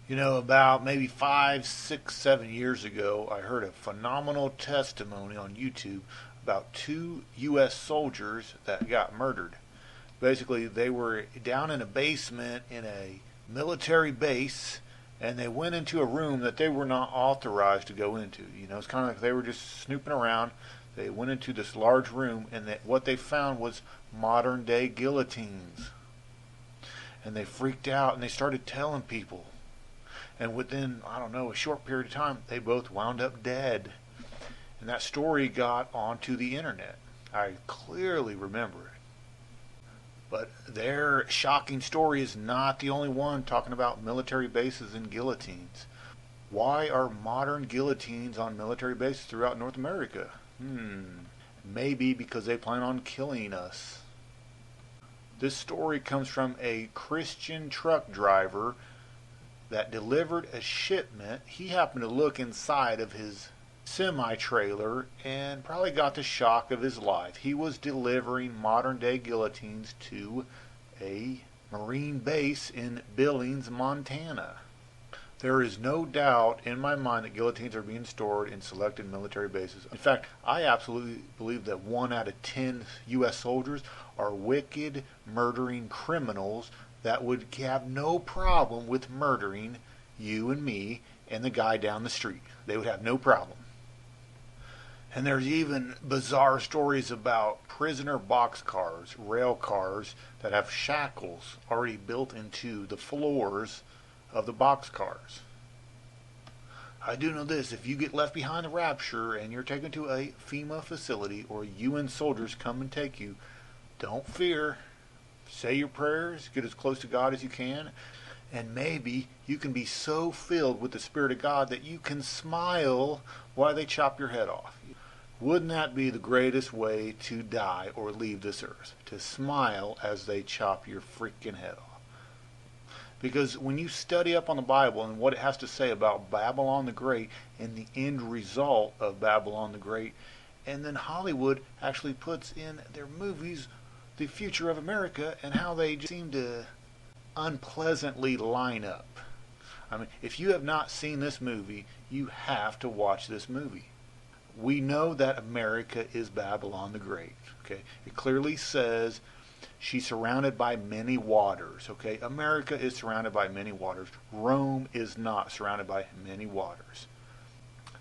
You know, about maybe 5, 6, 7 years ago, I heard a phenomenal testimony on YouTube about two U.S. soldiers that got murdered. Basically, they were down in a basement in a military base, and they went into a room that they were not authorized to go into. You know, it's kind of like they were just snooping around. They went into this large room, and what they found was modern day guillotines. And they freaked out and they started telling people. And within, I don't know, a short period of time, they both wound up dead. And that story got onto the internet. I clearly remember it. But their shocking story is not the only one talking about military bases and guillotines. Why are modern guillotines on military bases throughout North America? Maybe because they plan on killing us. This story comes from a Christian truck driver that delivered a shipment. He happened to look inside of his semi-trailer and probably got the shock of his life. He was delivering modern day guillotines to a Marine base in Billings, Montana. There is no doubt in my mind that guillotines are being stored in selected military bases. In fact, I absolutely believe that 1 out of 10 U.S. soldiers are wicked, murdering criminals that would have no problem with murdering you and me and the guy down the street. They would have no problem. And there's even bizarre stories about prisoner boxcars, rail cars that have shackles already built into the floors of the boxcars. I do know this: if you get left behind the rapture and you're taken to a FEMA facility or UN soldiers come and take you, don't fear. Say your prayers, get as close to God as you can, and maybe you can be so filled with the Spirit of God that you can smile while they chop your head off. Wouldn't that be the greatest way to die or leave this earth? To smile as they chop your freaking head off. Because when you study up on the Bible and what it has to say about Babylon the Great and the end result of Babylon the Great, and then Hollywood actually puts in their movies the future of America and how they just seem to unpleasantly line up. I mean, if you have not seen this movie, you have to watch this movie. We know that America is Babylon the Great. Okay, it clearly says she's surrounded by many waters. Okay, America is surrounded by many waters. Rome is not surrounded by many waters.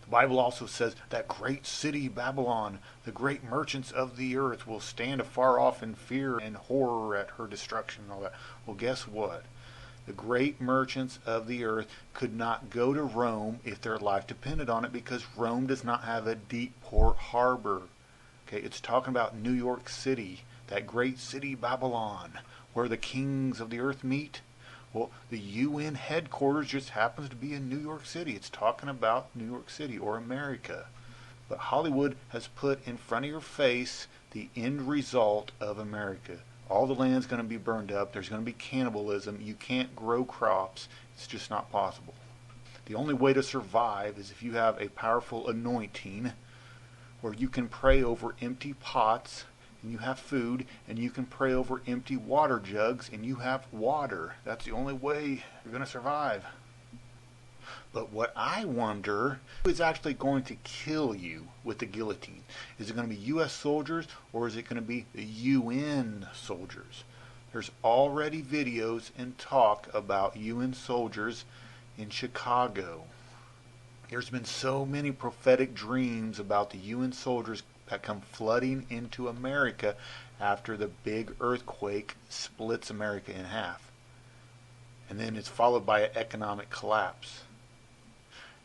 The Bible also says that great city Babylon, the great merchants of the earth, will stand afar off in fear and horror at her destruction and all that. Well, guess what? The great merchants of the earth could not go to Rome if their life depended on it, because Rome does not have a deep port harbor. Okay, it's talking about New York City, that great city Babylon, where the kings of the earth meet. Well, the UN headquarters just happens to be in New York City. It's talking about New York City or America. But Hollywood has put in front of your face the end result of America. All the land's going to be burned up. There's going to be cannibalism. You can't grow crops. It's just not possible. The only way to survive is if you have a powerful anointing where you can pray over empty pots and you have food, and you can pray over empty water jugs and you have water. That's the only way you're going to survive. But what I wonder is actually going to kill you with the guillotine. Is it going to be U.S. soldiers or is it going to be the UN soldiers? There's already videos and talk about UN soldiers in Chicago. There's been so many prophetic dreams about the UN soldiers that come flooding into America after the big earthquake splits America in half. And then it's followed by an economic collapse.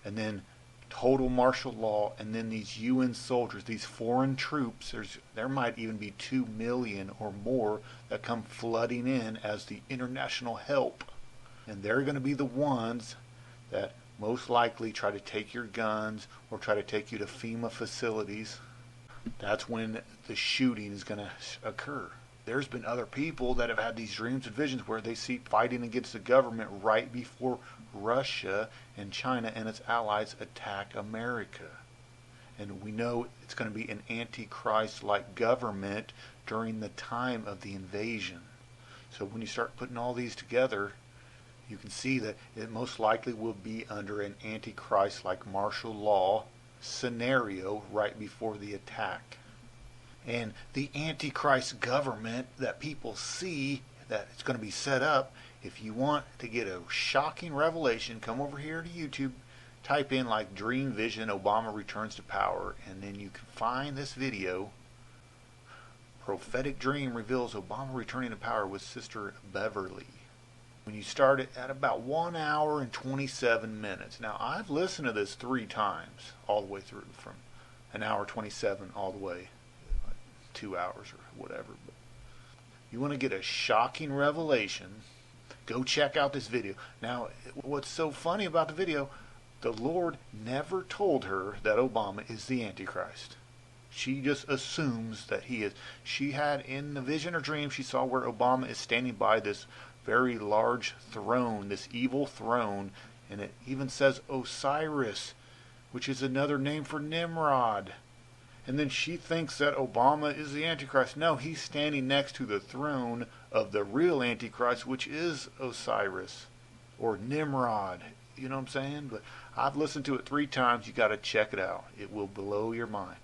And then total martial law, and then these UN soldiers, these foreign troops, there might even be 2 million or more that come flooding in as the international help. And they're going to be the ones that most likely try to take your guns or try to take you to FEMA facilities. That's when the shooting is going to occur. There's been other people that have had these dreams and visions where they see fighting against the government right before Russia and China and its allies attack America. And we know it's going to be an antichrist-like government during the time of the invasion. So when you start putting all these together, you can see that it most likely will be under an Antichrist-like martial law scenario right before the attack. And the Antichrist government that people see that it's going to be set up, if you want to get a shocking revelation, come over here to YouTube, type in like Dream Vision Obama Returns to Power, and then you can find this video. Prophetic Dream reveals Obama returning to power with Sister Beverly. When you start it at about 1 hour and 27 minutes. Now, I've listened to this 3 times, all the way through, from an hour 27 all the way, like 2 hours or whatever. But you want to get a shocking revelation, go check out this video. Now, what's so funny about the video, the Lord never told her that Obama is the Antichrist. She just assumes that he is. She had in the vision or dream, she saw where Obama is standing by this very large throne, this evil throne, and it even says Osiris, which is another name for Nimrod. And then she thinks that Obama is the Antichrist. No, he's standing next to the throne of the real Antichrist, which is Osiris or Nimrod. You know what I'm saying? But I've listened to it 3 times. You got to check it out. It will blow your mind.